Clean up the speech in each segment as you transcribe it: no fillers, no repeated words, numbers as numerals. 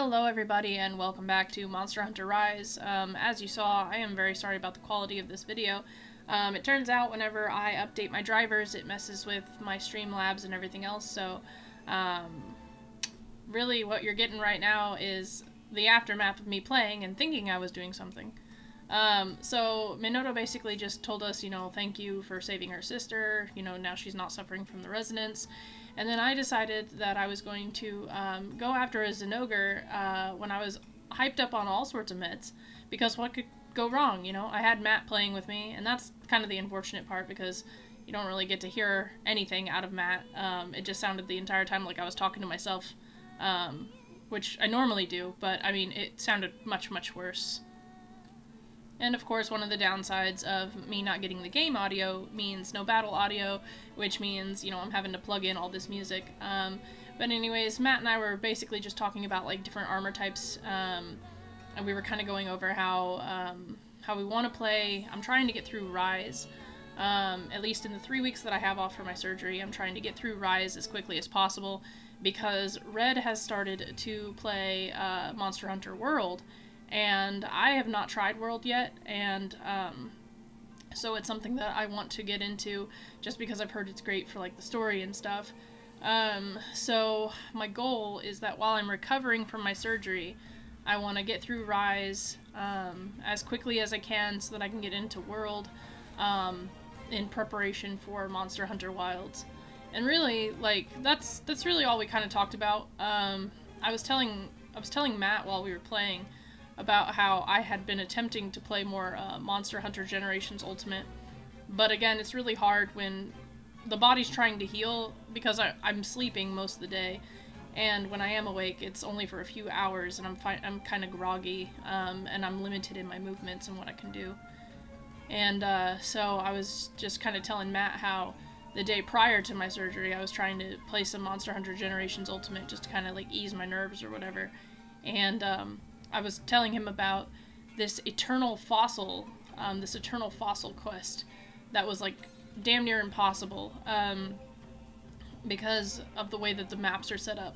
Hello everybody and welcome back to Monster Hunter Rise. As you saw, I am very sorry about the quality of this video. It turns out whenever I update my drivers, it messes with my Streamlabs and everything else, so really what you're getting right now is the aftermath of me playing and thinking I was doing something. So Minoto basically just told us, thank you for saving her sister, now she's not suffering from the resonance. And then I decided that I was going to go after a Zinogre when I was hyped up on all sorts of meds, because what could go wrong, I had Matt playing with me, and that's kind of the unfortunate part, because you don't really get to hear anything out of Matt. It just sounded the entire time like I was talking to myself, which I normally do, but I mean, it sounded much, much worse. And of course, one of the downsides of me not getting the game audio means no battle audio, which means, I'm having to plug in all this music. But anyways, Matt and I were basically just talking about, like, different armor types, and we were kind of going over how we want to play. I'm trying to get through Rise, at least in the 3 weeks that I have off for my surgery. I'm trying to get through Rise as quickly as possible, because Red has started to play Monster Hunter World, and I have not tried World yet, and so it's something that I want to get into just because I've heard it's great for, like, the story and stuff. So my goal is that while I'm recovering from my surgery, I want to get through Rise as quickly as I can so that I can get into World in preparation for Monster Hunter Wilds. And really, like, that's really all we kind of talked about. I was telling Matt while we were playing about how I had been attempting to play more Monster Hunter Generations Ultimate, but again, it's really hard when the body's trying to heal, because I'm sleeping most of the day, and when I am awake, it's only for a few hours, and I'm kind of groggy, and I'm limited in my movements and what I can do. And so I was just kind of telling Matt how the day prior to my surgery, I was trying to play some Monster Hunter Generations Ultimate just to kind of, like, ease my nerves or whatever, and I was telling him about this eternal fossil quest that was, like, damn near impossible, because of the way that the maps are set up.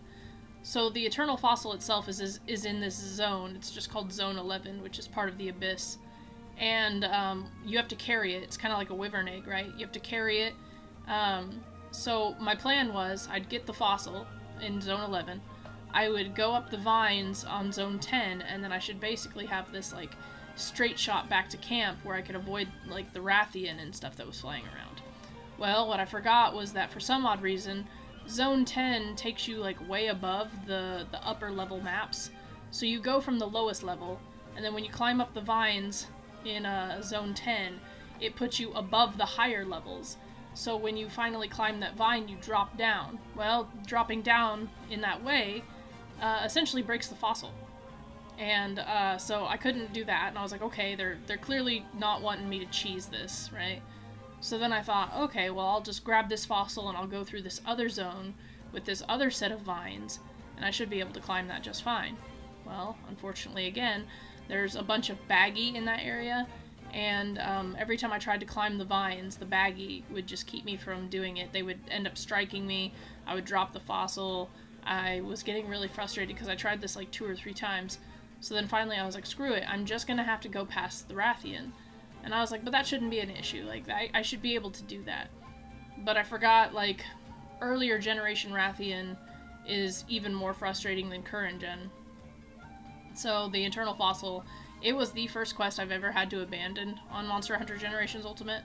So the eternal fossil itself is in this zone. It's just called Zone 11, which is part of the Abyss, and you have to carry it. It's kind of like a wyvern egg, right? You have to carry it. So my plan was I'd get the fossil in Zone 11, I would go up the vines on Zone 10, and then I should basically have this, like, straight shot back to camp where I could avoid, like, the Rathian and stuff that was flying around. Well, what I forgot was that for some odd reason, Zone 10 takes you, like, way above the upper level maps. So you go from the lowest level, and then when you climb up the vines in Zone 10, it puts you above the higher levels. So when you finally climb that vine, you drop down. Well, dropping down in that way essentially breaks the fossil. And so I couldn't do that, and I was like, okay, they're clearly not wanting me to cheese this, right? So then I thought, okay, well, I'll just grab this fossil and I'll go through this other zone with this other set of vines, and I should be able to climb that just fine. Well, unfortunately, again, there's a bunch of baggy in that area, and every time I tried to climb the vines, the baggy would just keep me from doing it. They would end up striking me, I would drop the fossil. I was getting really frustrated because I tried this like 2 or 3 times. So then finally I was like, screw it, I'm just gonna have to go past the Rathian. And I was like, but that shouldn't be an issue, like, I should be able to do that. But I forgot, like, earlier generation Rathian is even more frustrating than current gen. So the Eternal Fossil, it was the first quest I've ever had to abandon on Monster Hunter Generations Ultimate.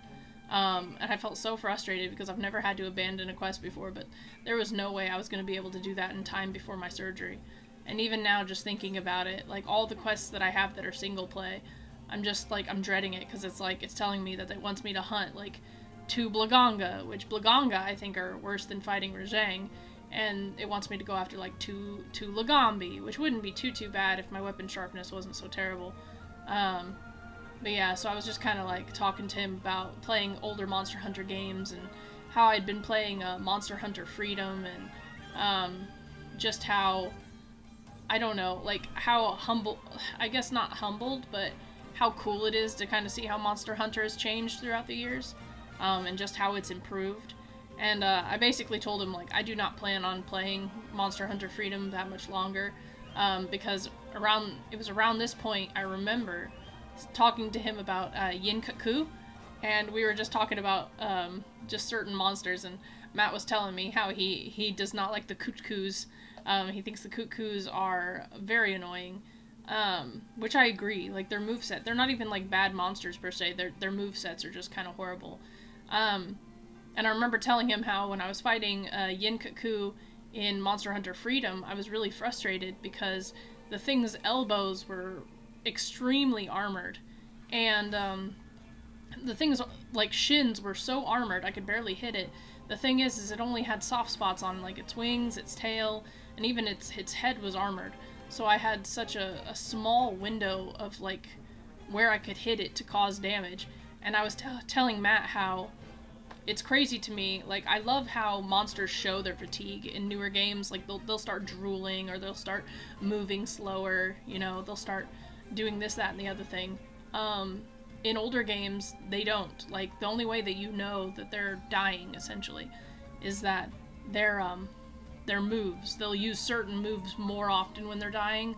And I felt so frustrated because I've never had to abandon a quest before, but there was no way I was going to be able to do that in time before my surgery. And even now, just thinking about it, like, all the quests that I have that are single play, I'm just, like, I'm dreading it, because it's like, it's telling me that it wants me to hunt, like, 2 Blaganga, which Blaganga I think are worse than fighting Rajang, and it wants me to go after, like, 2 Lagambi, which wouldn't be too bad if my weapon sharpness wasn't so terrible. But yeah, so I was just kind of, like, talking to him about playing older Monster Hunter games and how I'd been playing Monster Hunter Freedom, and just how, I don't know, like, how humble, I guess not humbled, but how cool it is to kind of see how Monster Hunter has changed throughout the years, and just how it's improved. And I basically told him, like, I do not plan on playing Monster Hunter Freedom that much longer. because it was around this point I remember talking to him about Yinkaku, and we were just talking about just certain monsters, and Matt was telling me how he does not like the Kutkus. He thinks the Kutkus are very annoying, which I agree. Like, their moveset, they're not even like bad monsters per se, their movesets are just kind of horrible. And I remember telling him how when I was fighting Yinkaku in Monster Hunter Freedom, I was really frustrated because the thing's elbows were extremely armored, and the thing's like shins were so armored I could barely hit it. The thing is it only had soft spots on like its wings, its tail, and even its head was armored. So I had such a small window of like where I could hit it to cause damage. And I was telling Matt how it's crazy to me. Like, I love how monsters show their fatigue in newer games. Like, they'll start drooling, or they'll start moving slower, you know, they'll start doing this, that, and the other thing. In older games, they don't. Like, the only way that you know that they're dying, essentially, is that their moves. They'll use certain moves more often when they're dying,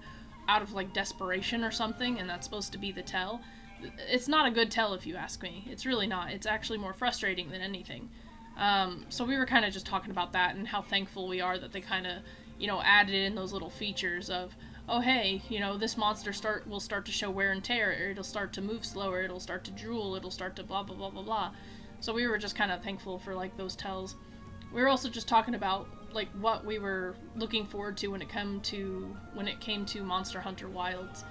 out of, like, desperation or something, and that's supposed to be the tell. It's not a good tell, if you ask me. It's really not. It's actually more frustrating than anything. So we were kind of just talking about that and how thankful we are that they kind of, you know, added in those little features of, oh hey, you know, this monster will start to show wear and tear, or it'll start to move slower, it'll start to drool, it'll start to blah blah blah blah blah. So we were just kind of thankful for like those tells. We were also just talking about like what we were looking forward to when it came to Monster Hunter Wilds.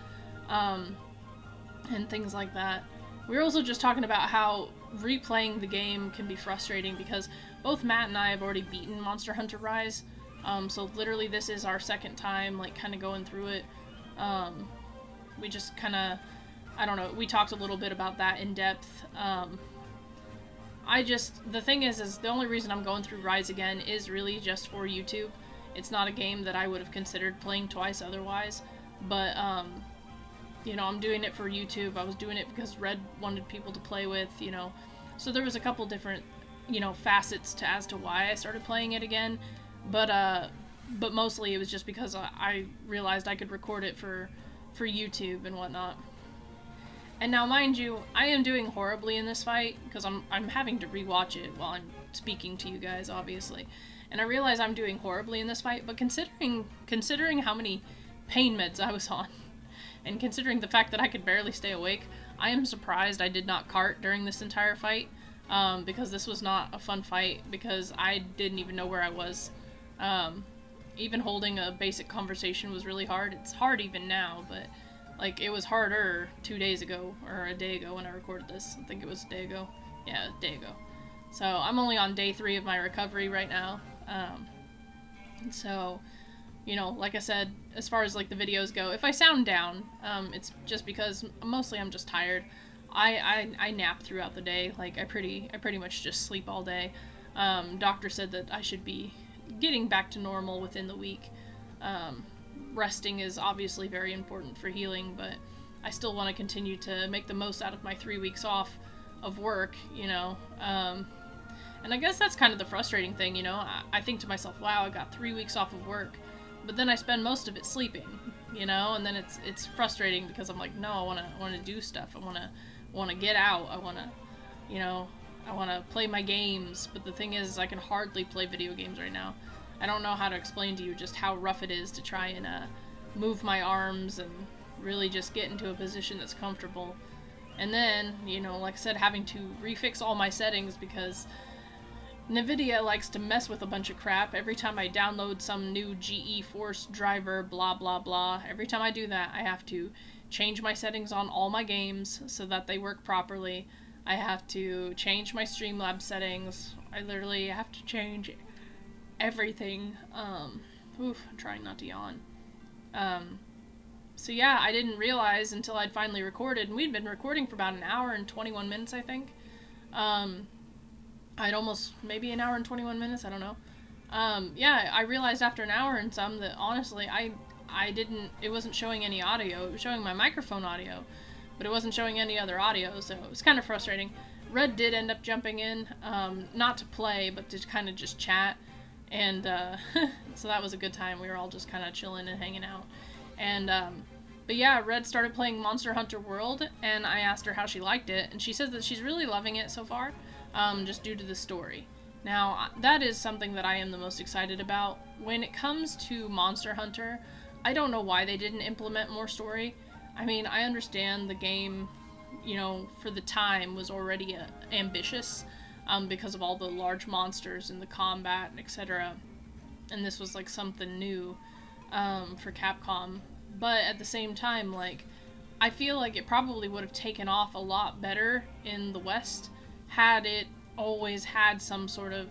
And things like that. We were also just talking about how replaying the game can be frustrating because both Matt and I have already beaten Monster Hunter Rise, so literally this is our second time, like, kind of going through it. We just kind of, I don't know, we talked a little bit about that in depth. The thing is the only reason I'm going through Rise again is really just for YouTube. It's not a game that I would have considered playing twice otherwise, but, you know, I'm doing it for YouTube. I was doing it because Red wanted people to play with, you know. So there was a couple different, you know, facets as to why I started playing it again. But mostly it was just because I realized I could record it for YouTube and whatnot. And now, mind you, I am doing horribly in this fight because I'm having to rewatch it while I'm speaking to you guys, obviously. And I realize I'm doing horribly in this fight, but considering how many pain meds I was on, and considering the fact that I could barely stay awake, I am surprised I did not cart during this entire fight, because this was not a fun fight, because I didn't even know where I was. Even holding a basic conversation was really hard. It's hard even now, but, like, it was harder 2 days ago, or a day ago when I recorded this. I think it was a day ago. Yeah, a day ago. So, I'm only on day 3 of my recovery right now. So, you know, like I said, as far as like the videos go, if I sound down, it's just because mostly I'm just tired. I nap throughout the day. Like, I pretty much just sleep all day. Doctor said that I should be getting back to normal within the week. Resting is obviously very important for healing, but I still want to continue to make the most out of my 3 weeks off of work, you know. And I guess that's kind of the frustrating thing, you know. I think to myself, wow, I got 3 weeks off of work. But then I spend most of it sleeping, you know, and then it's frustrating because I'm like, no, I want to do stuff. I want to get out. I want to, you know, I want to play my games. But the thing is, I can hardly play video games right now. I don't know how to explain to you just how rough it is to try and move my arms and really just get into a position that's comfortable. And then, you know, like I said, having to refix all my settings because NVIDIA likes to mess with a bunch of crap. Every time I download some new GeForce driver, blah blah blah, every time I do that, I have to change my settings on all my games so that they work properly. I have to change my Streamlabs settings. I literally have to change everything. I'm trying not to yawn. So yeah, I didn't realize until I'd finally recorded, and we'd been recording for about an hour and 21 minutes, I think. I'd almost, maybe an hour and 21 minutes, I don't know. Yeah, I realized after an hour and some that honestly, it wasn't showing any audio. It was showing my microphone audio, but it wasn't showing any other audio, so it was kind of frustrating. Red did end up jumping in, not to play, but to kind of just chat, and so that was a good time. We were all just kind of chilling and hanging out. And, but yeah, Red started playing Monster Hunter World, and I asked her how she liked it, and she says that she's really loving it so far, just due to the story. Now, that is something that I am the most excited about. When it comes to Monster Hunter, I don't know why they didn't implement more story. I mean, I understand the game, you know, for the time was already ambitious, because of all the large monsters and the combat, etc. And this was, like, something new, for Capcom. But at the same time, like, I feel like it probably would have taken off a lot better in the West had it always had some sort of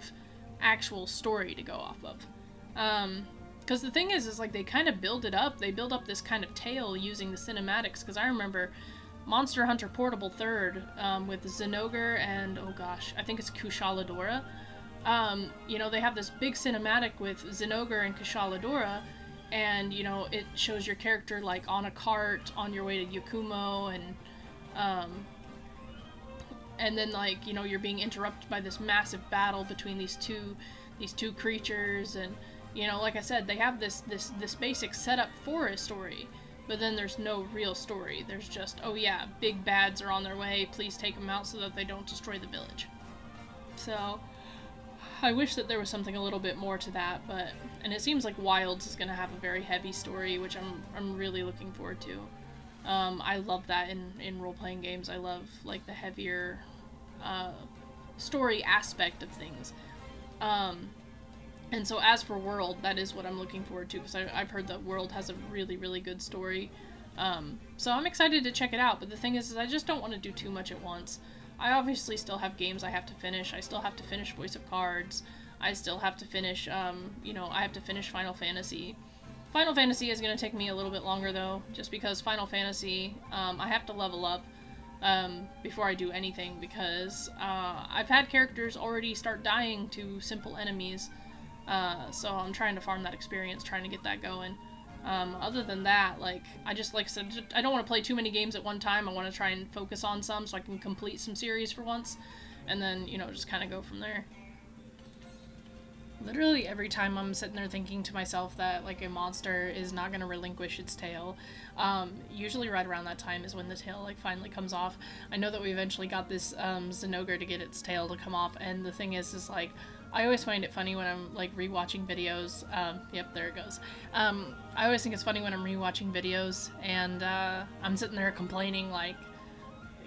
actual story to go off of. Because the thing is like, they kind of build it up. They build up this kind of tale using the cinematics, because I remember Monster Hunter Portable 3rd, with Zinogre and, oh gosh, I think it's Kushaladora. You know, they have this big cinematic with Zinogre and Kushaladora, and, you know, it shows your character, like, on a cart on your way to Yakumo, and then, like, you know, you're being interrupted by this massive battle between these two creatures, and, you know, like I said, they have this basic setup for a story, but then there's no real story. There's just, oh yeah, big bads are on their way, please take them out so that they don't destroy the village. So, I wish that there was something a little bit more to that, but, and it seems like Wilds is going to have a very heavy story, which I'm really looking forward to. I love that in role-playing games. I love, like, the heavier, story aspect of things. And so as for World, that is what I'm looking forward to, because I've heard that World has a really, really good story. So I'm excited to check it out, but the thing is I just don't want to do too much at once. I obviously still have games I have to finish. I still have to finish Voice of Cards. I still have to finish, you know, I have to finish Final Fantasy. Final Fantasy is going to take me a little bit longer, though, just because Final Fantasy, I have to level up before I do anything, because I've had characters already start dying to simple enemies, so I'm trying to farm that experience, trying to get that going. Other than that, like I said, I don't want to play too many games at one time. I want to try and focus on some so I can complete some series for once, and then, you know, just kind of go from there. Literally every time I'm sitting there thinking to myself that, like, a monster is not going to relinquish its tail, usually right around that time is when the tail, like, finally comes off. I know that we eventually got this, Zinogre to get its tail to come off, and the thing is, like, I always find it funny when I'm, like, rewatching videos, yep, there it goes. I always think it's funny when I'm rewatching videos, and, I'm sitting there complaining, like,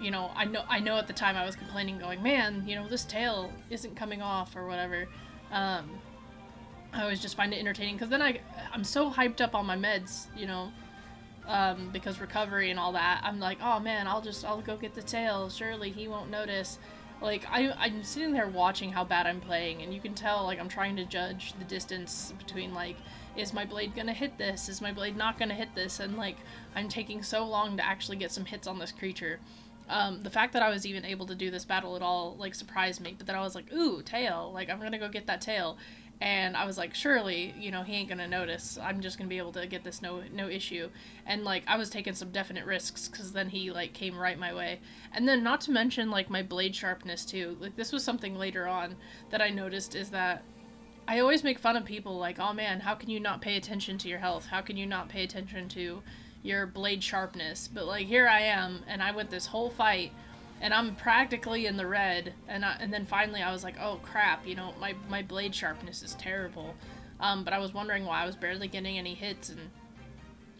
you know, I know at the time I was complaining, going, man, you know, this tail isn't coming off, or whatever. I always just find it entertaining, because then I'm so hyped up on my meds, you know, because recovery and all that. I'm like, oh man, I'll go get the tail, surely he won't notice. Like, I'm sitting there watching how bad I'm playing, and you can tell, like, I'm trying to judge the distance between, like, is my blade gonna hit this? Is my blade not gonna hit this? And, like, I'm taking so long to actually get some hits on this creature. The fact that I was even able to do this battle at all, like, surprised me, but then I was like, ooh, tail, like, I'm gonna go get that tail. And I was like, surely, you know, he ain't gonna notice. I'm just gonna be able to get this no issue. And, like, I was taking some definite risks, because then he, like, came right my way. And then, not to mention, like, my blade sharpness, too. Like, this was something later on that I noticed, is that I always make fun of people, like, oh man, how can you not pay attention to your health? How can you not pay attention to your blade sharpness? But, like, here I am, and I went this whole fight, and I'm practically in the red, and then finally I was like, oh crap, you know, my blade sharpness is terrible. But I was wondering why I was barely getting any hits,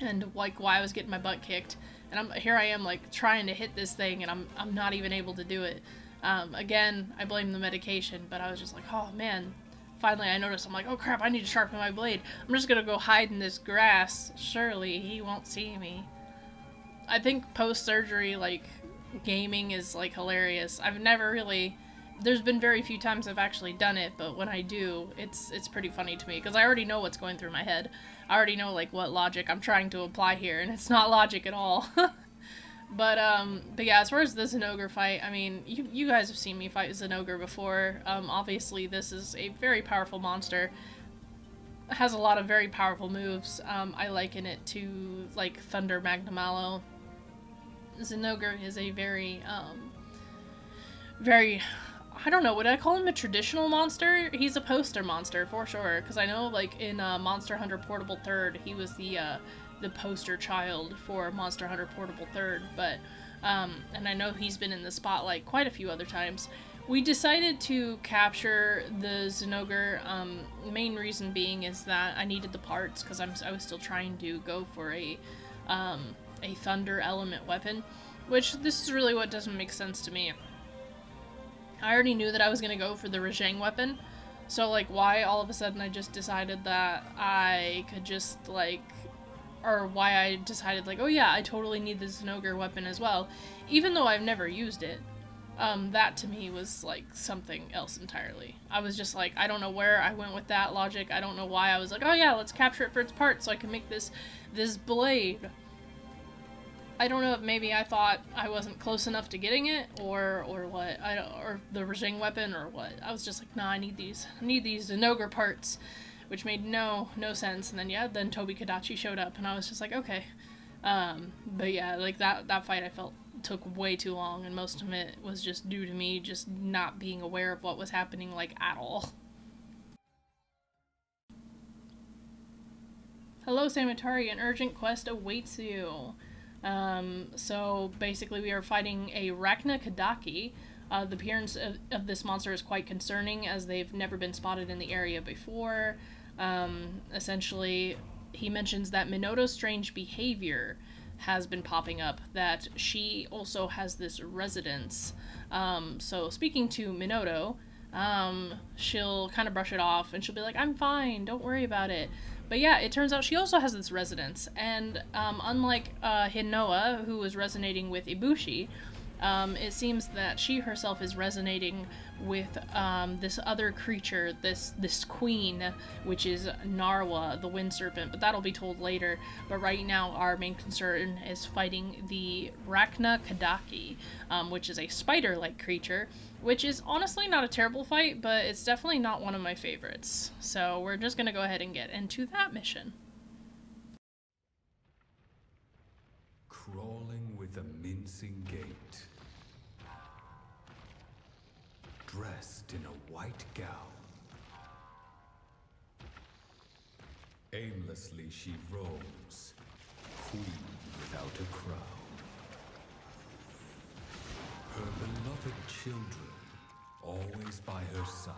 and like, why I was getting my butt kicked. And here I am, like, trying to hit this thing, and I'm not even able to do it. Again, I blame the medication, but I was just like, oh man. Finally I noticed, I'm like, oh crap, I need to sharpen my blade. I'm just gonna go hide in this grass. Surely he won't see me. I think post-surgery, like, gaming is, like, hilarious. I've never really, there's been very few times I've actually done it, but when I do, it's pretty funny to me, because I already know what's going through my head. I already know, like, what logic I'm trying to apply here, and it's not logic at all. But yeah, as far as the Zinogre fight, I mean, you guys have seen me fight Zinogre before. Obviously this is a very powerful monster. It has a lot of very powerful moves. I liken it to, like, Thunder Magnamallow. Zinogre is a very, I don't know, would I call him a traditional monster? He's a poster monster, for sure, because I know, like, in Monster Hunter Portable 3rd, he was the the poster child for Monster Hunter Portable 3rd, but and I know he's been in the spotlight quite a few other times. We decided to capture the Zinogre, the main reason being is that I needed the parts, because I was still trying to go for a thunder element weapon, which this is really what doesn't make sense to me. I already knew that I was going to go for the Rajang weapon, so like why all of a sudden I just decided that I could just like, or why I decided like, oh yeah, I totally need the Zinogre weapon as well, even though I've never used it. That to me was like something else entirely. I was just like, I don't know where I went with that logic. I don't know why I was like, oh yeah, let's capture it for its parts so I can make this blade. I don't know if maybe I thought I wasn't close enough to getting it, or what. Or the Rajang weapon, or what. I was just like, nah, I need these Zinogre parts, which made no sense. And then yeah, then Tobi Kadachi showed up, and I was just like, okay. But yeah, like that fight I felt took way too long, and most of it was just due to me just not being aware of what was happening, like, at all. Hello, Samatari, an urgent quest awaits you. So basically we are fighting a Rachna Kadaki. The appearance of this monster is quite concerning, as they've never been spotted in the area before. Essentially, he mentions that Minoto's strange behavior has been popping up, that she also has this residence. So speaking to Minoto, she'll kind of brush it off, and she'll be like, I'm fine, don't worry about it. But yeah, it turns out she also has this residence, and unlike Hinoa, who was resonating with Ibushi, it seems that she herself is resonating with this other creature, this queen, which is Narwa, the Wind Serpent, but that'll be told later. But right now our main concern is fighting the Rachna Kadaki, which is a spider-like creature, which is honestly not a terrible fight, but it's definitely not one of my favorites. So we're just gonna go ahead and get into that mission. Crawling with a mincing gait, dressed in a white gown, aimlessly she roams, queen without a crown. Her beloved children always by her side,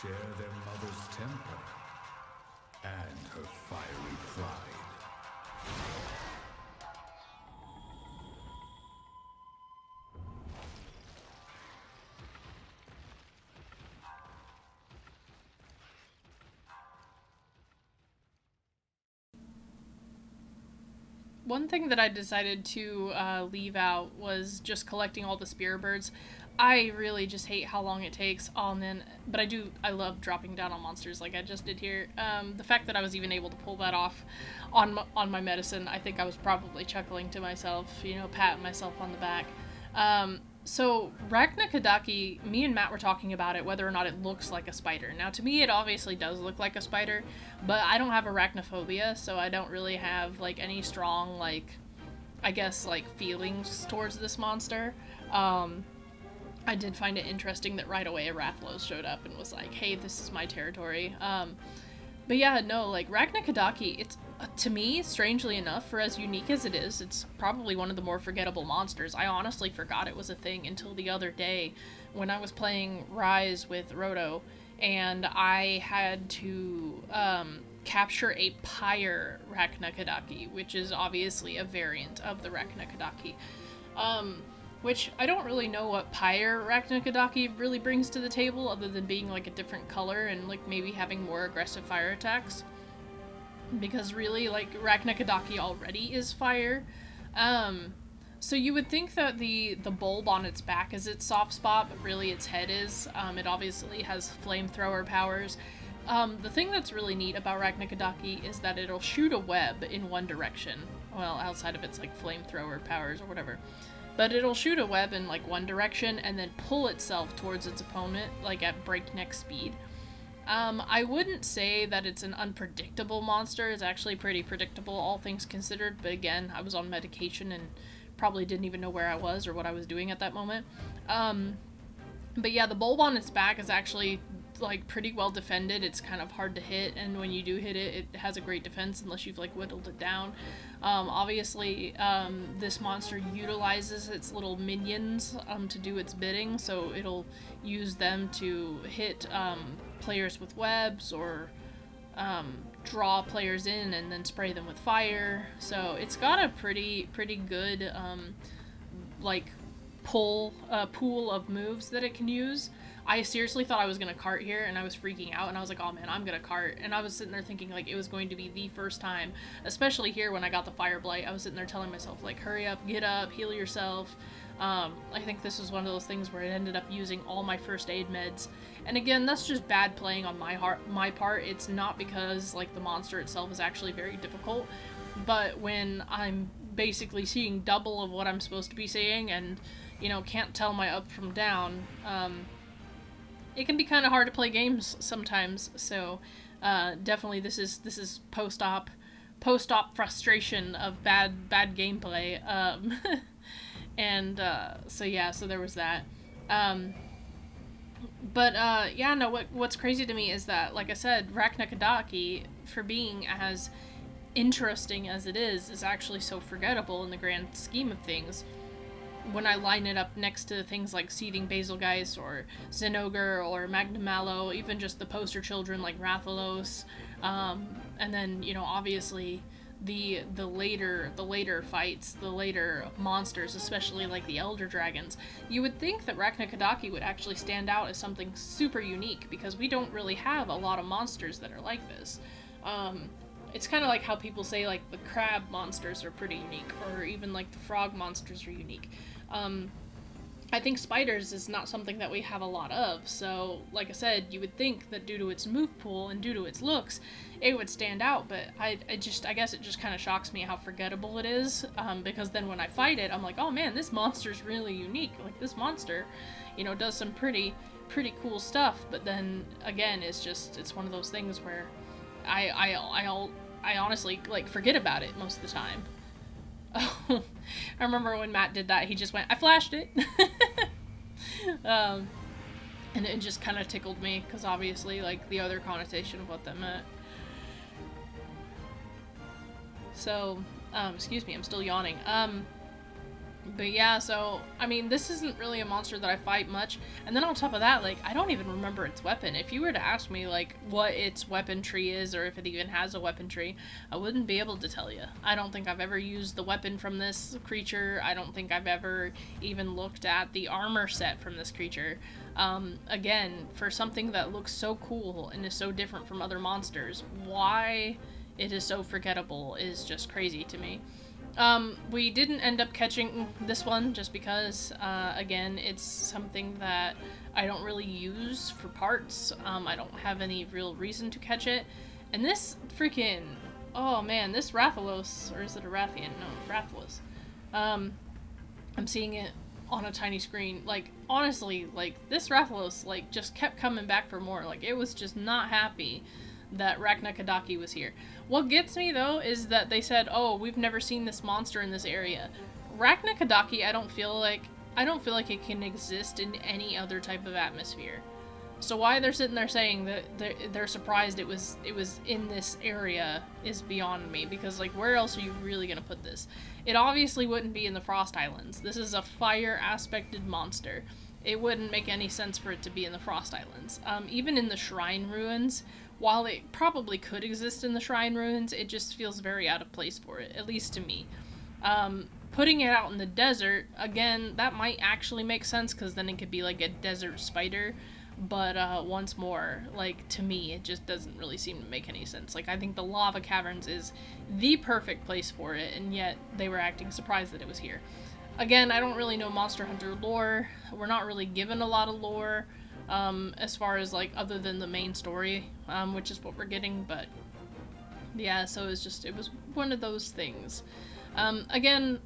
share their mother's temper and her fiery pride. One thing that I decided to leave out was just collecting all the spear birds. I really just hate how long it takes. But I love dropping down on monsters like I just did here. The fact that I was even able to pull that off on my medicine, I think I was probably chuckling to myself, you know, patting myself on the back. So Rachna Kadaki, me and Matt were talking about it, whether or not it looks like a spider. Now to me it obviously does look like a spider, but I don't have arachnophobia, so I don't really have like any strong, like, I guess, like, feelings towards this monster. I did find it interesting that right away a Rathlos showed up and was like, hey, this is my territory. But yeah, no, like, Rachna Kadaki, it's, to me, strangely enough, for as unique as it is, it's probably one of the more forgettable monsters. I honestly forgot it was a thing until the other day when I was playing Rise with Roto, and I had to capture a Pyre Rachna Kadaki, which is obviously a variant of the Rachna Kadaki. Which I don't really know what Pyre Rachna Kadaki really brings to the table, other than being like a different color and like maybe having more aggressive fire attacks. Because really, like, Rachna Kadaki already is fire. So you would think that the bulb on its back is its soft spot, but really its head is. It obviously has flamethrower powers. The thing that's really neat about Rachna Kadaki is that it'll shoot a web in one direction. Well, outside of its, like, flamethrower powers or whatever. But it'll shoot a web in, like, one direction and then pull itself towards its opponent, like, at breakneck speed. I wouldn't say that it's an unpredictable monster. It's actually pretty predictable, all things considered, but again, I was on medication and probably didn't even know where I was or what I was doing at that moment. But yeah, the bulb on its back is actually like pretty well defended. It's kind of hard to hit, and when you do hit it, it has a great defense unless you've like whittled it down. Obviously, this monster utilizes its little minions to do its bidding, so it'll use them to hit players with webs or draw players in and then spray them with fire. So it's got a pretty good like pool of moves that it can use. I seriously thought I was gonna cart here, and I was freaking out, and I was like, oh man, I'm gonna cart. And I was sitting there thinking like it was going to be the first time, especially here when I got the Fire Blight. I was sitting there telling myself like, hurry up, get up, heal yourself. I think this was one of those things where it ended up using all my first aid meds. And again, that's just bad playing on my part. It's not because like the monster itself is actually very difficult, but when I'm basically seeing double of what I'm supposed to be seeing and, you know, can't tell my up from down, it can be kind of hard to play games sometimes. So definitely this is post-op frustration of bad gameplay. And so yeah, so there was that. But yeah, no, what's crazy to me is that, like I said, Raknakadaki, for being as interesting as it is actually so forgettable in the grand scheme of things. When I line it up next to things like Seething Basilgeist or Zinogre or Magnum Mallow, even just the poster children like Rathalos, and then, you know, obviously the later fights, the later monsters, especially like the Elder Dragons, you would think that Raknakadaki would actually stand out as something super unique, because we don't really have a lot of monsters that are like this. It's kind of like how people say like the crab monsters are pretty unique, or even like the frog monsters are unique. I think spiders is not something that we have a lot of, so like I said, you would think that due to its move pool and due to its looks, it would stand out, but I guess it just kind of shocks me how forgettable it is, because then when I fight it, I'm like, oh man, this monster's really unique. Like, this monster, you know, does some pretty cool stuff, but then again, it's one of those things where I honestly like forget about it most of the time. Oh, I remember when Matt did that, he just went, I flashed it. And it just kind of tickled me, because obviously, like, the other connotation of what that meant. So, excuse me, I'm still yawning. But yeah, so, I mean, this isn't really a monster that I fight much, and then on top of that, like, I don't even remember its weapon. If you were to ask me, like, what its weapon tree is, or if it even has a weapon tree, I wouldn't be able to tell you. I don't think I've ever used the weapon from this creature. I don't think I've ever even looked at the armor set from this creature. Again, for something that looks so cool and is so different from other monsters, why it is so forgettable is just crazy to me. We didn't end up catching this one just because, again, it's something that I don't really use for parts. I don't have any real reason to catch it. And this freaking, oh man, this Rathalos, or is it a Rathian? No, Rathalos. I'm seeing it on a tiny screen. Like, honestly, like, this Rathalos, like, just kept coming back for more. Like, it was just not happy that Raknakadaki was here. What gets me, though, is that they said, oh, we've never seen this monster in this area. Raknakadaki, I don't feel like it can exist in any other type of atmosphere. So why they're sitting there saying that they're surprised it was in this area is beyond me, because, like, where else are you really gonna put this? It obviously wouldn't be in the Frost Islands. This is a fire-aspected monster. It wouldn't make any sense for it to be in the Frost Islands. Even in the Shrine Ruins, while it probably could exist in the Shrine Ruins, it just feels very out of place for it, at least to me. Putting it out in the desert, again, that might actually make sense, because then it could be like a desert spider, but once more, like, to me, it just doesn't really seem to make any sense. Like, I think the Lava Caverns is the perfect place for it, and yet they were acting surprised that it was here. Again, I don't really know Monster Hunter lore. We're not really given a lot of lore, as far as, like, other than the main story, which is what we're getting, but yeah, so it was one of those things. Again,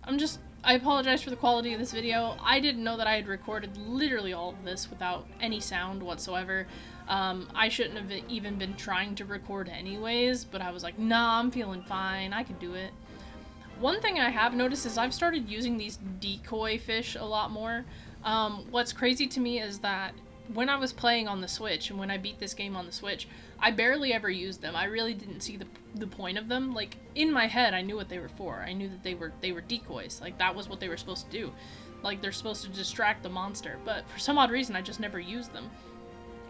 I apologize for the quality of this video. I didn't know that I had recorded literally all of this without any sound whatsoever. I shouldn't have even been trying to record anyways, but I was like, nah, I'm feeling fine, I can do it. One thing I have noticed is I've started using these decoy fish a lot more. What's crazy to me is that when I was playing on the Switch and when I beat this game on the Switch, I barely ever used them. I really didn't see the point of them. Like, in my head, I knew what they were for. I knew that they were decoys. Like, that was what they were supposed to do. Like, they're supposed to distract the monster. But for some odd reason, I just never used them.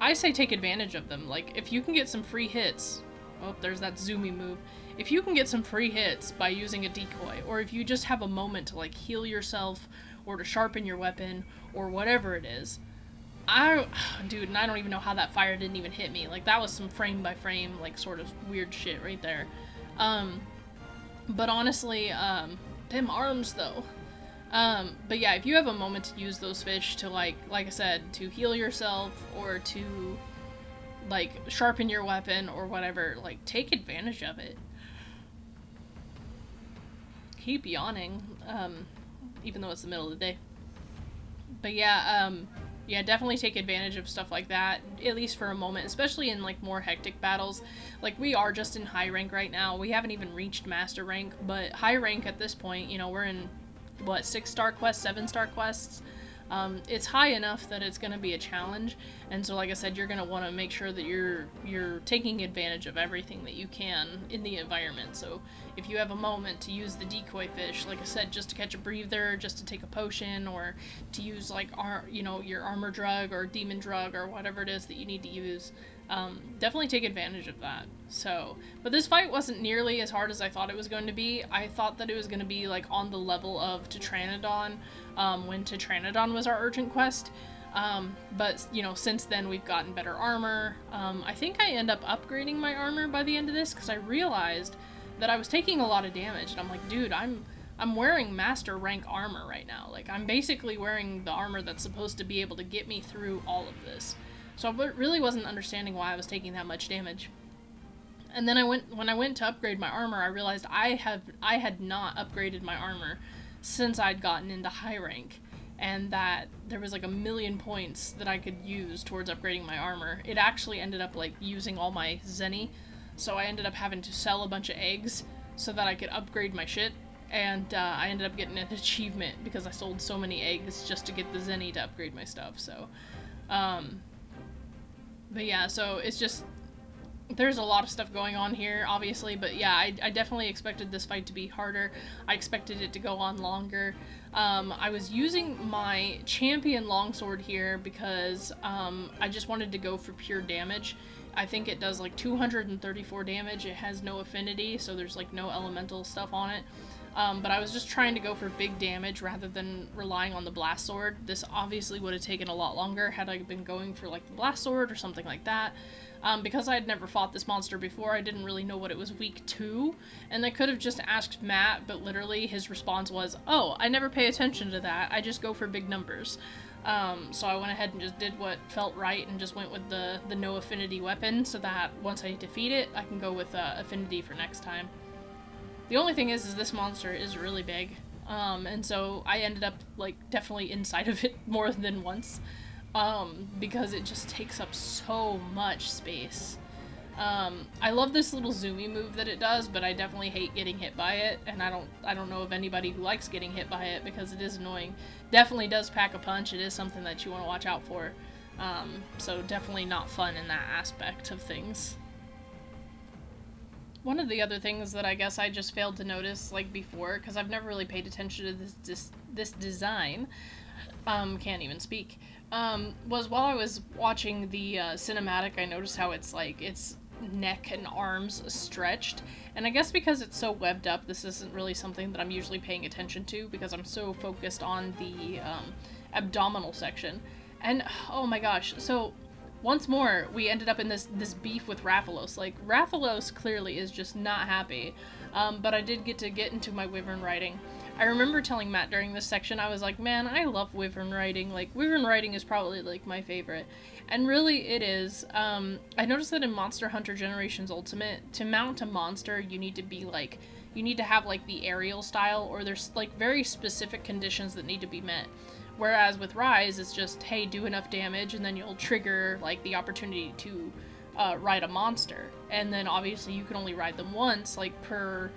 I say take advantage of them. Like, if you can get some free hits... Oh, there's that zoomy move. If you can get some free hits by using a decoy, or if you just have a moment to, like, heal yourself, or to sharpen your weapon, or whatever it is... Dude, and I don't even know how that fire didn't even hit me. Like, that was some frame-by-frame, like, sort of weird shit right there. But honestly, them arms, though. But yeah, if you have a moment to use those fish to, like I said, to heal yourself, or to, like, sharpen your weapon, or whatever, like, take advantage of it. Keep yawning, even though it's the middle of the day. But yeah, yeah, definitely take advantage of stuff like that, at least for a moment, especially in, like, more hectic battles. Like, we are just in high rank right now. We haven't even reached master rank, but high rank at this point, you know, we're in, what, 6-star quests, 7-star quests? It's high enough that it's going to be a challenge, and so, like I said, you're going to want to make sure that you're taking advantage of everything that you can in the environment. So if you have a moment to use the decoy fish, like I said, just to catch a breather, just to take a potion, or to use, like, you know, your armor drug or demon drug or whatever it is that you need to use, definitely take advantage of that. So, but this fight wasn't nearly as hard as I thought it was going to be. I thought that it was going to be, like, on the level of Tetranodon, when Tetranodon was our urgent quest. But, you know, since then we've gotten better armor. I think I end up upgrading my armor by the end of this, because I realized that I was taking a lot of damage, and I'm like, dude, I'm wearing master rank armor right now. Like, I'm basically wearing the armor that's supposed to be able to get me through all of this. So I really wasn't understanding why I was taking that much damage. And then when I went to upgrade my armor, I realized I had not upgraded my armor since I'd gotten into high rank, and that there was like 1,000,000 points that I could use towards upgrading my armor. It actually ended up, like, using all my zenny, so I ended up having to sell a bunch of eggs so that I could upgrade my shit, and I ended up getting an achievement because I sold so many eggs just to get the zenny to upgrade my stuff. So but yeah, so it's just, there's a lot of stuff going on here, obviously, but yeah, I definitely expected this fight to be harder. I expected it to go on longer. I was using my champion longsword here because I just wanted to go for pure damage. I think it does like 234 damage. It has no affinity, so there's like no elemental stuff on it. But I was just trying to go for big damage rather than relying on the blast sword. This obviously would have taken a lot longer had I been going for like the blast sword or something like that. Because I had never fought this monster before, I didn't really know what it was weak to, and I could have just asked Matt, but literally his response was, oh, I never pay attention to that, I just go for big numbers. So I went ahead and just did what felt right and just went with the no affinity weapon, so that once I defeat it, I can go with affinity for next time. The only thing is this monster is really big, and so I ended up, like, definitely inside of it more than once. Because it just takes up so much space. I love this little zoomy move that it does, but I definitely hate getting hit by it, and I don't know of anybody who likes getting hit by it because it is annoying. Definitely does pack a punch. It is something that you want to watch out for. So definitely not fun in that aspect of things. One of the other things that I guess I just failed to notice, like, before, because I've never really paid attention to this design, can't even speak, was while I was watching the cinematic, I noticed how it's, like, its neck and arms stretched, and I guess because it's so webbed up, this isn't really something that I'm usually paying attention to, because I'm so focused on the abdominal section. And, oh my gosh, so once more, we ended up in this beef with Rathalos. Like, Rathalos clearly is just not happy, but I did get into my wyvern riding. I remember telling Matt during this section, I was like, man, I love wyvern riding. Like, wyvern riding is probably, like, my favorite. And really, it is. I noticed that in Monster Hunter Generations Ultimate, to mount a monster, you need to be, like, you need to have, like, the aerial style, or there's, like, very specific conditions that need to be met. Whereas with Rise, it's just, hey, do enough damage, and then you'll trigger, like, the opportunity to ride a monster. And then, obviously, you can only ride them once, like, per,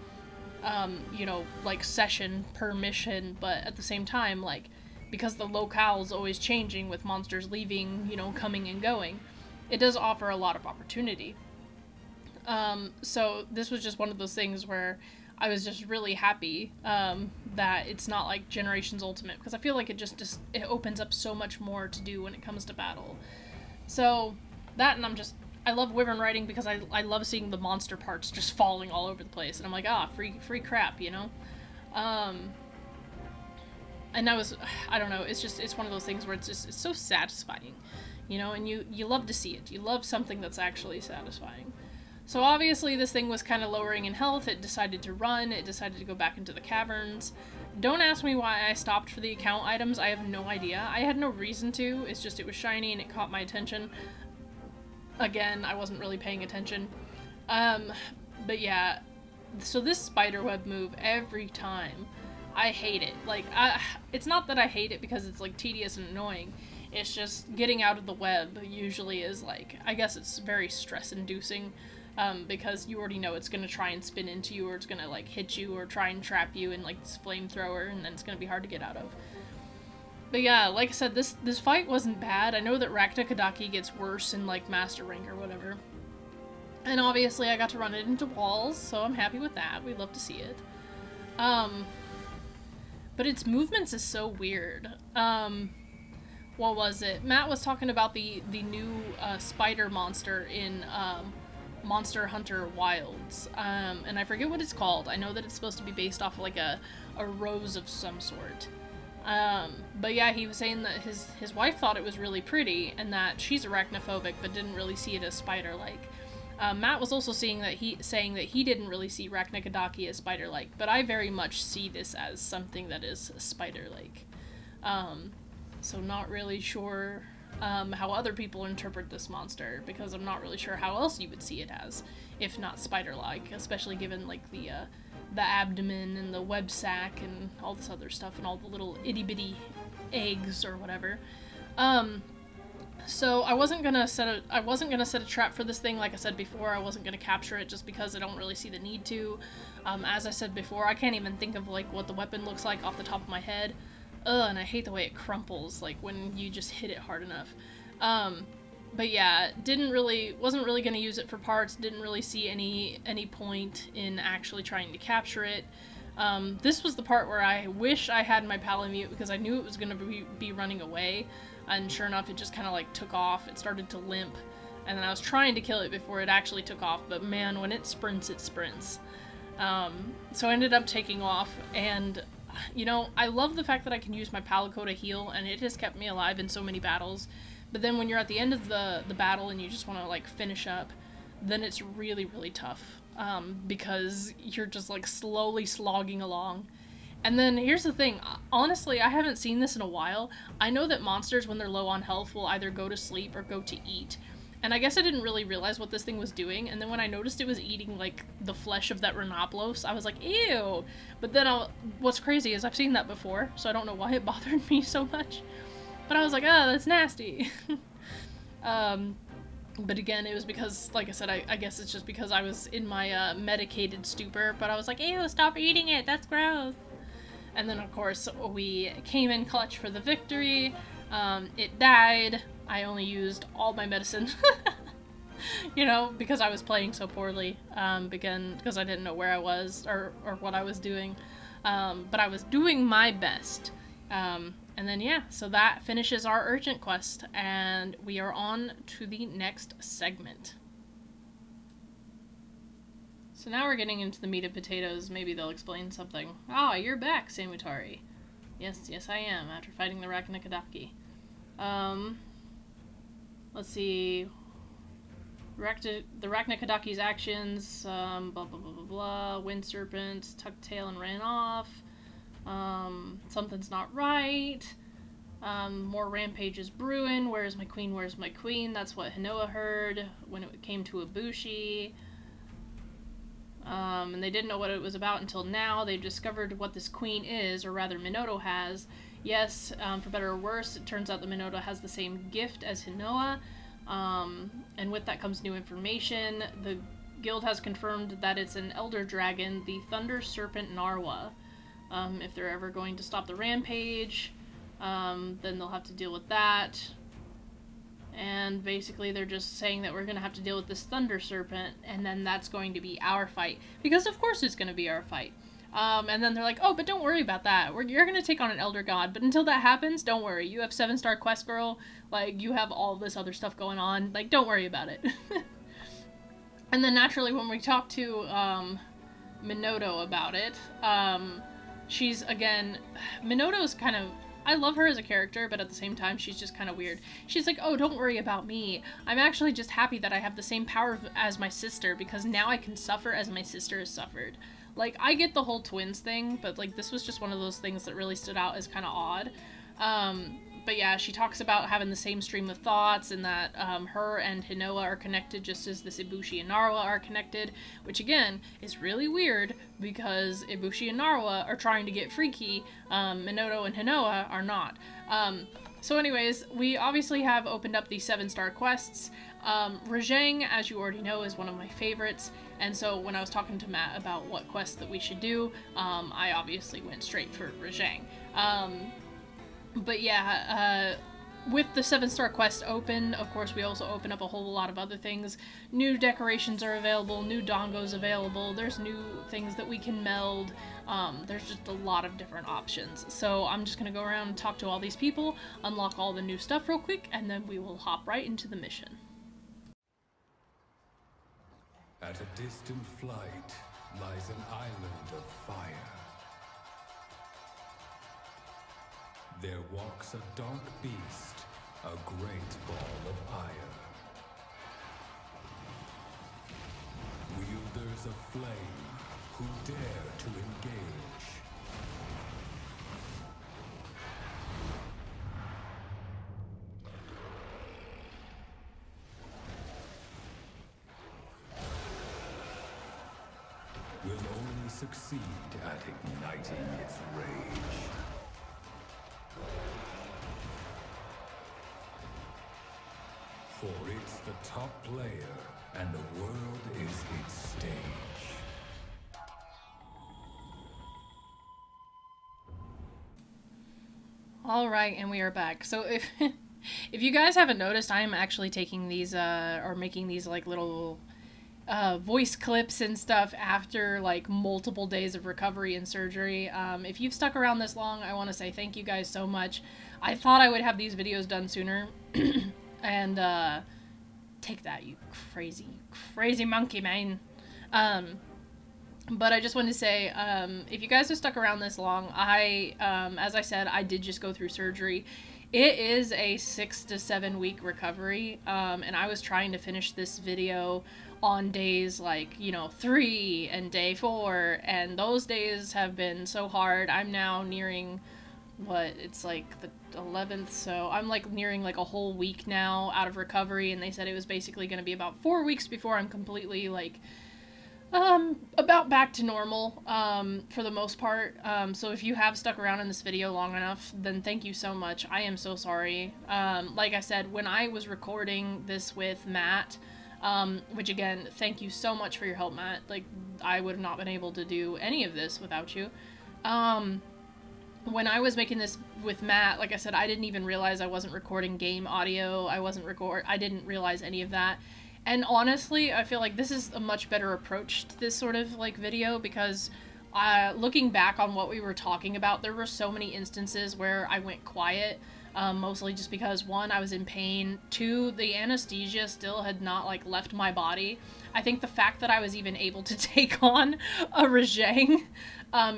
you know, like, session, per mission, but at the same time, like, because the locale is always changing with monsters leaving, you know, coming and going, it does offer a lot of opportunity. So this was just one of those things where I was just really happy that it's not like Generations Ultimate, because I feel like it just it opens up so much more to do when it comes to battle. So that, and I love Wyvern riding because I love seeing the monster parts just falling all over the place, and I'm like, free crap, you know? And I don't know, it's one of those things where it's so satisfying, you know, and you love to see it. You love something that's actually satisfying. So obviously this thing was kind of lowering in health. It decided to run. It decided to go back into the caverns. Don't ask me why I stopped for the account items. I have no idea. I had no reason to. It's just it was shiny and it caught my attention. Again, I wasn't really paying attention. But yeah, so this spiderweb move, every time, I hate it. Like, it's not that I hate it because it's like tedious and annoying. It's just getting out of the web usually is like, I guess it's very stress-inducing. Because you already know it's going to try and spin into you, or it's going to like hit you or try and trap you in like this flamethrower, and then it's going to be hard to get out of. But yeah, like I said, this fight wasn't bad. I know that Rakna gets worse in like Master Rank or whatever. And obviously I got to run it into walls, so I'm happy with that. We'd love to see it. But its movements is so weird. What was it? Matt was talking about the new spider monster in Monster Hunter Wilds, and I forget what it's called. I know that it's supposed to be based off of like a rose of some sort. But yeah, he was saying that his wife thought it was really pretty, and that she's arachnophobic, but didn't really see it as spider-like. Matt was also saying that he didn't really see Rakna as spider-like, but I very much see this as something that is spider-like. So not really sure how other people interpret this monster, because I'm not really sure how else you would see it as, if not spider-like, especially given like the abdomen and the web sac and all this other stuff and all the little itty-bitty eggs or whatever. So I wasn't gonna set a trap for this thing. Like I said before, I wasn't gonna capture it just because I don't really see the need to. As I said before, I can't even think of like what the weapon looks like off the top of my head. And I hate the way it crumples, like when you just hit it hard enough. But yeah, wasn't really gonna use it for parts, didn't really see any point in actually trying to capture it. This was the part where I wish I had my Palamute, because I knew it was gonna be running away, and sure enough, it just kind of like took off. It started to limp, and then I was trying to kill it before it actually took off, but man, when it sprints, it sprints. So I ended up taking off, and you know, I love the fact that I can use my Palico to heal, and it has kept me alive in so many battles. But then when you're at the end of the battle and you just want to like finish up, then it's really, really tough. Because you're just like slowly slogging along. And then here's the thing, honestly, I haven't seen this in a while. I know that monsters, when they're low on health, will either go to sleep or go to eat. And I guess I didn't really realize what this thing was doing, and then when I noticed it was eating, like, the flesh of that Rhinoplos, I was like, ew! But then what's crazy is I've seen that before, so I don't know why it bothered me so much. But I was like, oh, that's nasty! But again, it was because, like I said, I guess it's just because I was in my medicated stupor, but I was like, ew, stop eating it, that's gross! And then, of course, we came in clutch for the victory. It died. I only used all my medicine, you know, because I was playing so poorly, because I didn't know where I was or what I was doing, but I was doing my best. And then, yeah, so that finishes our urgent quest, and we are on to the next segment. So now we're getting into the meat and potatoes. Maybe they'll explain something. Ah, you're back, Samutari. Yes, I am, after fighting the Rakna. Let's see. The Rakna actions, blah blah blah blah blah. Wind Serpent tucked tail and ran off. Something's not right. More rampages brewing. Where's my queen? Where's my queen? That's what Hinoa heard when it came to Ibushi. And they didn't know what it was about until now. They've discovered what this queen is, or rather Minoto has. Yes, for better or worse, it turns out that Minoto has the same gift as Hinoa, and with that comes new information. The guild has confirmed that it's an elder dragon, the Thunder Serpent Narwa. If they're ever going to stop the rampage, Then they'll have to deal with that. And basically they're just saying that we're going to have to deal with this Thunder Serpent, and then that's going to be our fight. Because of course it's going to be our fight. And then they're like, oh, but don't worry about that. You're going to take on an Elder God, but until that happens, don't worry. You have 7-star quest girl, like, you have all this other stuff going on. Like, don't worry about it. And then naturally when we talk to Minoto about it, she's, again, Minoto's kind of, I love her as a character, but at the same time, she's just kind of weird. She's like, oh, don't worry about me. I'm actually just happy that I have the same power as my sister, because now I can suffer as my sister has suffered. Like, I get the whole twins thing, but, like, this was just one of those things that really stood out as kind of odd. But yeah, she talks about having the same stream of thoughts, and that her and Hinoa are connected just as this Ibushi and Narwa are connected, which again is really weird because Ibushi and Narwa are trying to get freaky, Minoto and Hinoa are not. So anyways, we obviously have opened up these 7-star quests. Rajang, as you already know, is one of my favorites, and so when I was talking to Matt about what quests that we should do, I obviously went straight for Rajang. But yeah, with the 7-star quest open, of course we also open up a whole lot of other things. New decorations are available, new dongos available, there's new things that we can meld, there's just a lot of different options. So I'm just gonna go around and talk to all these people, unlock all the new stuff real quick, and then we will hop right into the mission. At a distant flight lies an island of fire. There walks a dark beast, a great ball of ire. Wielders of flame, who dare to engage. Will only succeed at igniting its rage. For it's the top player, and the world is its stage. Alright, and we are back. So if if you guys haven't noticed, I am actually taking these, or making these, like, little voice clips and stuff after, like, multiple days of recovery and surgery. If you've stuck around this long, I want to say thank you guys so much. I thought I would have these videos done sooner. And, take that, you crazy monkey, man. But I just wanted to say, if you guys have stuck around this long, as I said, I did just go through surgery. It is a 6 to 7 week recovery, and I was trying to finish this video on days like, 3 and day 4, and those days have been so hard. I'm now nearing, it's like the 11th, so I'm like nearing like a whole week now out of recovery, and they said it was basically going to be about 4 weeks before I'm completely like about back to normal for the most part. So if you have stuck around in this video long enough, then thank you so much. I am so sorry. Like I said, when I was recording this with Matt, which again, thank you so much for your help, Matt. Like, I would have not been able to do any of this without you. When I was making this with Matt, like I said, I didn't even realize I wasn't recording game audio. I didn't realize any of that. And honestly, I feel like this is a much better approach to this sort of like video, because looking back on what we were talking about, there were so many instances where I went quiet, mostly just because 1, I was in pain, 2, the anesthesia still had not like left my body. I think the fact that I was even able to take on a Rajang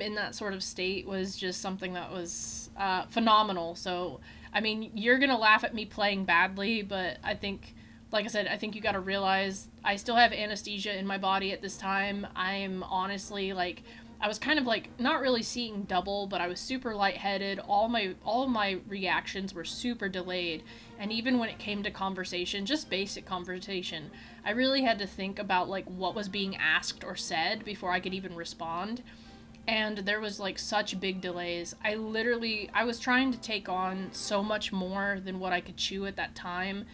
in that sort of state was just something that was phenomenal. So, I mean, you're gonna laugh at me playing badly, but I think, like I said, I think you gotta realize I still have anesthesia in my body at this time. I'm honestly, like, I was kind of, like, not really seeing double, but I was super lightheaded. All my reactions were super delayed. And even when it came to conversation, just basic conversation, I really had to think about, like, what was being asked or said before I could even respond. And there was, like, such big delays. I was trying to take on so much more than what I could chew at that time.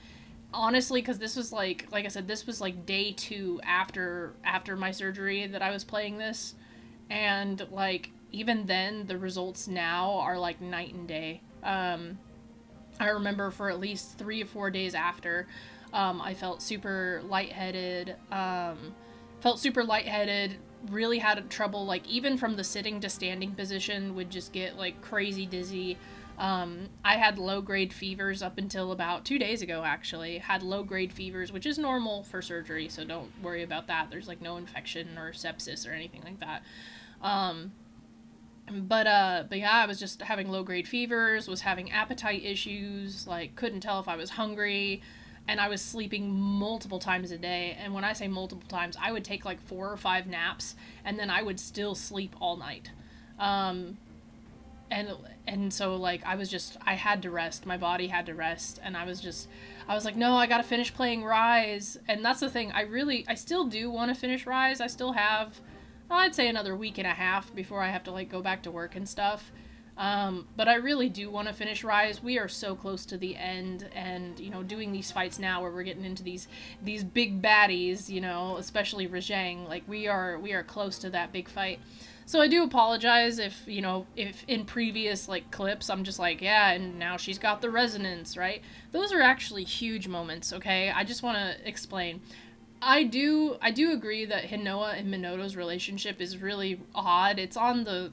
Honestly, because this was, like I said, this was, like, day 2 after my surgery that I was playing this. And, like, even then, the results now are like night and day. I remember for at least 3 or 4 days after, I felt super lightheaded, really had trouble, like, even from the sitting to standing position, would just get, like, crazy dizzy. I had low-grade fevers up until about 2 days ago, actually. Had low-grade fevers, which is normal for surgery, so don't worry about that. There's, like, no infection or sepsis or anything like that. But yeah, I was just having low-grade fevers, was having appetite issues, like, couldn't tell if I was hungry, and I was sleeping multiple times a day. And when I say multiple times, I would take, like, 4 or 5 naps, and then I would still sleep all night. And so, like, I had to rest. My body had to rest, and I was like, no, I gotta finish playing Rise. And that's the thing, I still do want to finish Rise. I still have, I'd say, another week and a half before I have to, like, go back to work and stuff. But I really do want to finish Rise. We are so close to the end, and, you know, doing these fights now where we're getting into these big baddies, you know, especially Rajang, like, we are close to that big fight. So I do apologize if, you know, if in previous, like, clips I'm just like, yeah, and now she's got the resonance, right? Those are actually huge moments, okay? I just want to explain. I do agree that Hinoa and Minoto's relationship is really odd. It's on the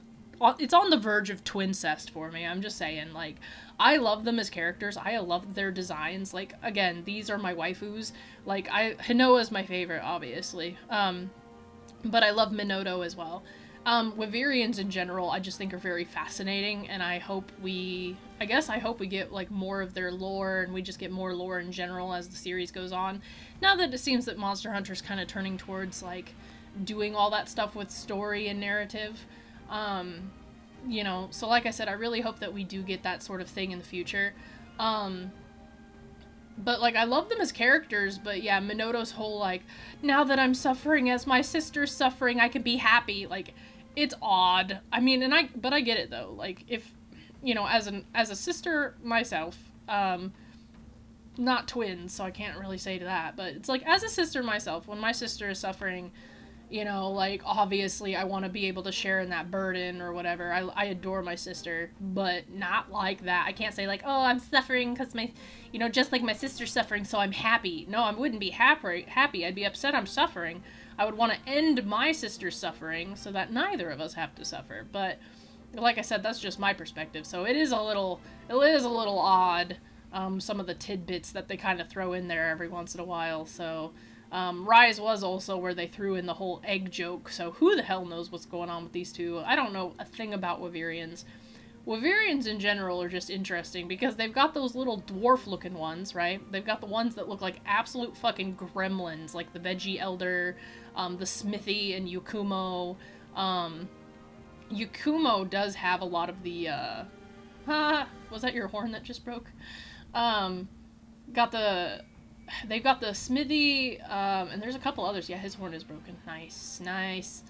verge of twincest for me. I'm just saying, like, I love them as characters. I love their designs. Like, again, these are my waifus. Like, Hinoa is my favorite, obviously. But I love Minoto as well. Wyverians in general, I just think are very fascinating, and I hope we get, like, more of their lore, and we just get more lore in general as the series goes on. Now that it seems that Monster Hunter's kind of turning towards, like, doing all that stuff with story and narrative. You know, so like I said, I really hope that we do get that sort of thing in the future. But, like, I love them as characters, but yeah, Minoto's whole, like, now that I'm suffering as my sister's suffering, I can be happy, like, it's odd. I mean, but I get it, though. Like, if, you know, as a sister myself, not twins, so I can't really say to that, but it's like, as a sister myself, when my sister is suffering, you know, like, obviously I want to be able to share in that burden or whatever. I adore my sister, but not like that. I can't say, like, oh, I'm suffering because you know, just like my sister's suffering, so I'm happy. No, I wouldn't be happy. I'd be upset I'm suffering. I would want to end my sister's suffering so that neither of us have to suffer. But, like I said, that's just my perspective. So it is a little odd, some of the tidbits that they kind of throw in there every once in a while. So, Rise was also where they threw in the whole egg joke, so who the hell knows what's going on with these two. I don't know a thing about Wyverians. Wyverians in general are just interesting because they've got those little dwarf-looking ones, right? They've got the ones that look like absolute fucking gremlins, like the Veggie Elder, the Smithy, and Yakumo. Yakumo does have a lot of the, was that your horn that just broke? They've got the Smithy, and there's a couple others. Yeah, his horn is broken. Nice, nice.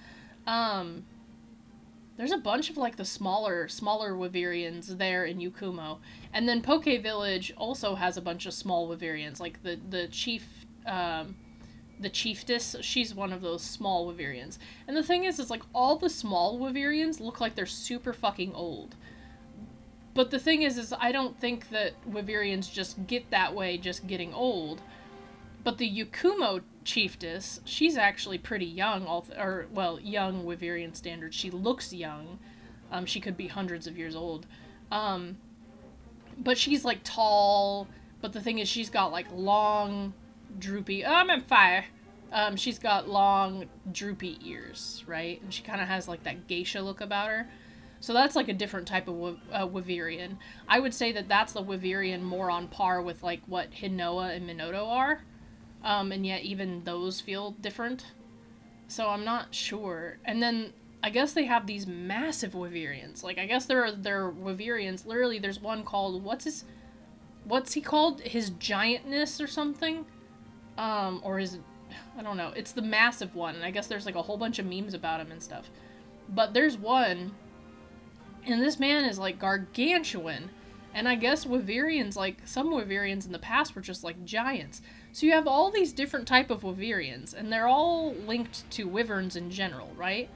There's a bunch of, like, the smaller Wyverians there in Yakumo. And then Poke Village also has a bunch of small Wyverians. Like, the Chiefess, she's one of those small Wyverians. And the thing is, like, all the small Wyverians look like they're super fucking old. But the thing is I don't think that Wyverians just get that way just getting old. But the Yakumo Chiefess, she's actually pretty young, young Wyverian standards. She looks young. She could be hundreds of years old. But she's, like, tall. But the thing is, she's got, like, long, droopy... I'm on fire! She's got long, droopy ears, right? And she kind of has, like, that geisha look about her. So that's, like, a different type of Wyverian. I would say that that's the Wyverian more on par with, like, what Hinoa and Minoto are. And yet even those feel different. So I'm not sure. And then I guess they have these massive Wyverians. Like, I guess they're Wyverians. Literally, there's one called, what's he called? His Giantness or something? Or his, I don't know. It's the massive one. And I guess there's, like, a whole bunch of memes about him and stuff. But there's one, and this man is, like, gargantuan. And I guess Wyverians, like, some Wyverians in the past were just, like, giants. So you have all these different type of Wyverians, and they're all linked to wyverns in general, right?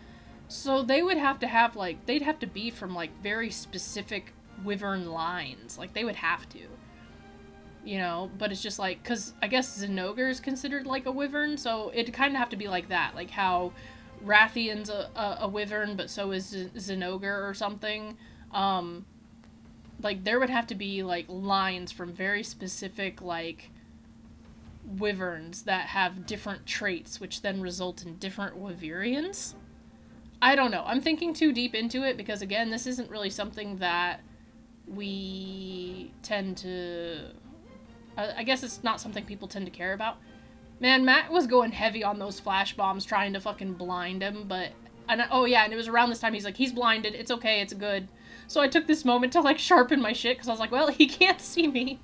So they would have to have, like, they'd have to be from, like, very specific wyvern lines. Like, they would have to. You know, but it's just like, because I guess Zinogre is considered like a wyvern, so it'd kind of have to be like that. Like how Rathian's a wyvern, but so is Zinogre or something. Like, there would have to be, like, lines from very specific, like, wyverns that have different traits, which then result in different wyverians. I don't know. I'm thinking too deep into it because, again, this isn't really something that we tend to... I guess it's not something people tend to care about. Man, Matt was going heavy on those flash bombs trying to fucking blind him, but... oh yeah, and it was around this time he's like, he's blinded, it's okay, it's good. So I took this moment to, like, sharpen my shit, because I was like, well, he can't see me.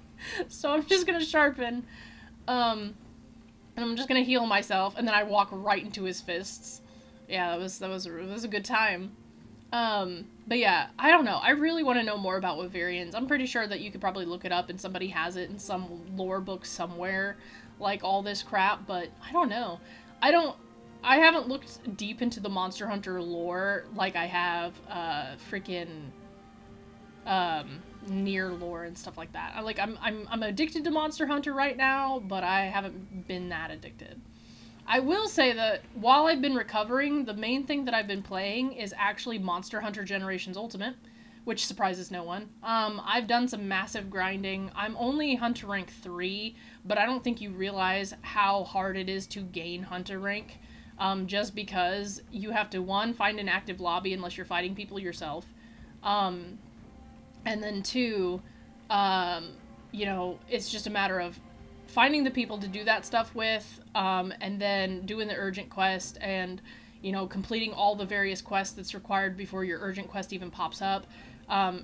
So I'm just gonna sharpen. And I'm just gonna heal myself, and then I walk right into his fists. Yeah, it was a good time. But yeah, I don't know. I really want to know more about Wyverians. I'm pretty sure that you could probably look it up and somebody has it in some lore book somewhere, like all this crap, but I don't know. I haven't looked deep into the Monster Hunter lore like I have, freaking, Nier lore and stuff like that. I'm addicted to Monster Hunter right now, but I haven't been that addicted. I will say that while I've been recovering, the main thing that I've been playing is actually Monster Hunter Generations Ultimate, which surprises no one. I've done some massive grinding. I'm only Hunter rank 3, but I don't think you realize how hard it is to gain Hunter rank, just because you have to, 1, find an active lobby unless you're fighting people yourself, and then 2, you know, it's just a matter of finding the people to do that stuff with, and then doing the urgent quest and, you know, completing all the various quests that's required before your urgent quest even pops up.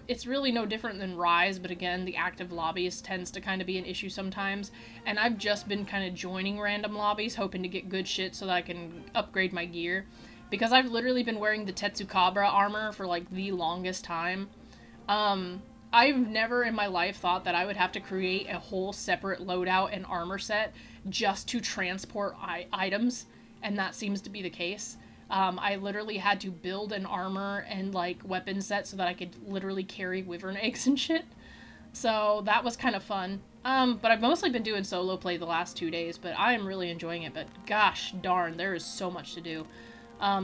It's really no different than Rise, but again, the active lobbies tends to kind of be an issue sometimes, and I've just been kind of joining random lobbies, hoping to get good shit so that I can upgrade my gear, because I've literally been wearing the Tetsukabra armor for, like, the longest time. I've never in my life thought that I would have to create a whole separate loadout and armor set just to transport items, and that seems to be the case. I literally had to build an armor and, like, weapon set so that I could literally carry wyvern eggs and shit. So that was kind of fun. But I've mostly been doing solo play the last 2 days, but I am really enjoying it, but gosh darn, there is so much to do.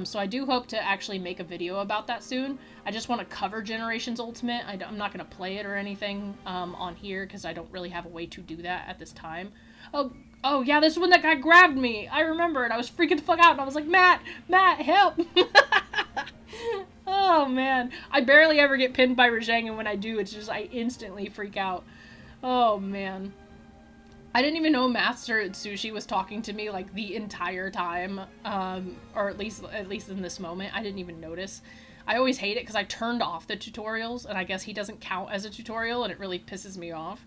So I do hope to actually make a video about that soon. I just want to cover Generations Ultimate. I'm not going to play it or anything on here because I don't really have a way to do that at this time. Oh yeah, this is when that guy grabbed me. I remember it. I was freaking the fuck out and I was like, Matt, help! Oh man. I barely ever get pinned by Rajang, and when I do, it's just I instantly freak out. Oh man. I didn't even know Master Sushi was talking to me, like, the entire time, or at least in this moment. I didn't even notice. I always hate it because I turned off the tutorials, and I guess he doesn't count as a tutorial, and it really pisses me off.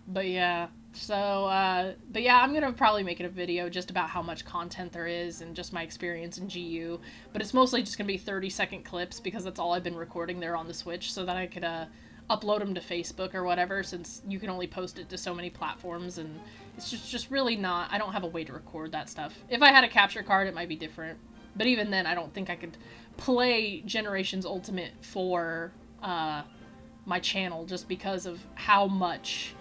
But yeah, so, but yeah, I'm gonna probably make it a video just about how much content there is, and just my experience in GU, but it's mostly just gonna be 30-second clips, because that's all I've been recording there on the Switch, so that I could, upload them to Facebook or whatever, since you can only post it to so many platforms, and it's just really not, I don't have a way to record that stuff. If I had a capture card, it might be different, but even then, I don't think I could play Generations Ultimate for, my channel, just because of how much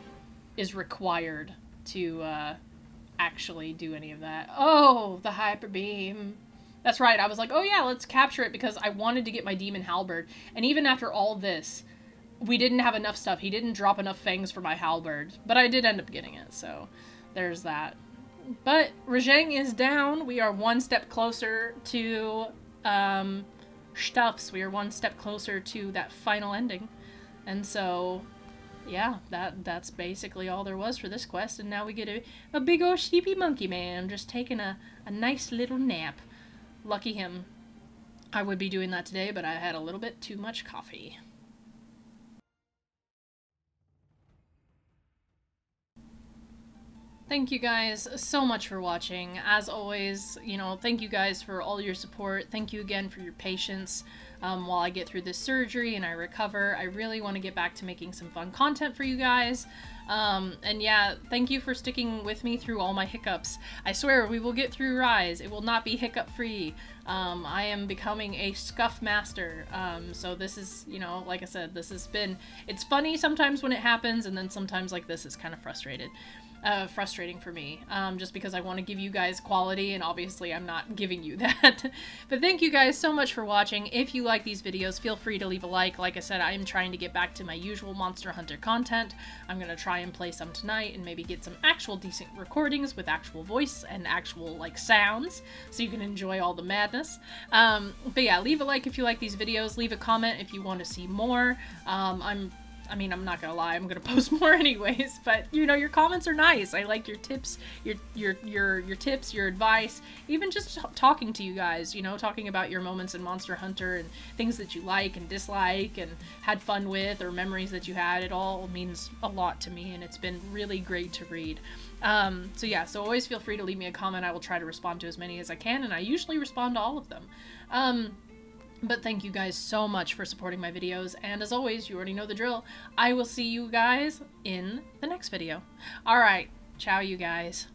is required to, actually do any of that. Oh, the Hyper Beam. That's right, I was like, oh yeah, let's capture it, because I wanted to get my Demon Halberd, and even after all this, we didn't have enough stuff. He didn't drop enough fangs for my halberd, but I did end up getting it, so there's that. But Rajang is down. We are one step closer to Stuffs. We are one step closer to that final ending. And so, yeah, that's basically all there was for this quest, and now we get a big old sleepy monkey man just taking a nice little nap. Lucky him. I would be doing that today, but I had a little bit too much coffee. Thank you guys so much for watching. As always, you know, thank you guys for all your support. Thank you again for your patience while I get through this surgery and I recover. I really want to get back to making some fun content for you guys. And yeah, thank you for sticking with me through all my hiccups. I swear we will get through Rise. It will not be hiccup free. I am becoming a scuff master. So this is, you know, like I said, this has been, it's funny sometimes when it happens, and then sometimes like this is kind of frustrating for me, just because I want to give you guys quality, and obviously I'm not giving you that. But thank you guys so much for watching. If you like these videos, feel free to leave a like. Like I said, I am trying to get back to my usual Monster Hunter content. I'm going to try and play some tonight and maybe get some actual decent recordings with actual voice and actual like sounds, so you can enjoy all the madness. But yeah, leave a like if you like these videos, leave a comment if you want to see more. I mean, I'm not gonna lie, I'm gonna post more anyways, but you know, your comments are nice. I like your tips, your tips, your advice, even just talking to you guys, you know, talking about your moments in Monster Hunter and things that you like and dislike and had fun with, or memories that you had. It all means a lot to me, and it's been really great to read. So yeah, so always feel free to leave me a comment. I will try to respond to as many as I can, and I usually respond to all of them. But thank you guys so much for supporting my videos, and as always, you already know the drill. I will see you guys in the next video. Alright, ciao you guys.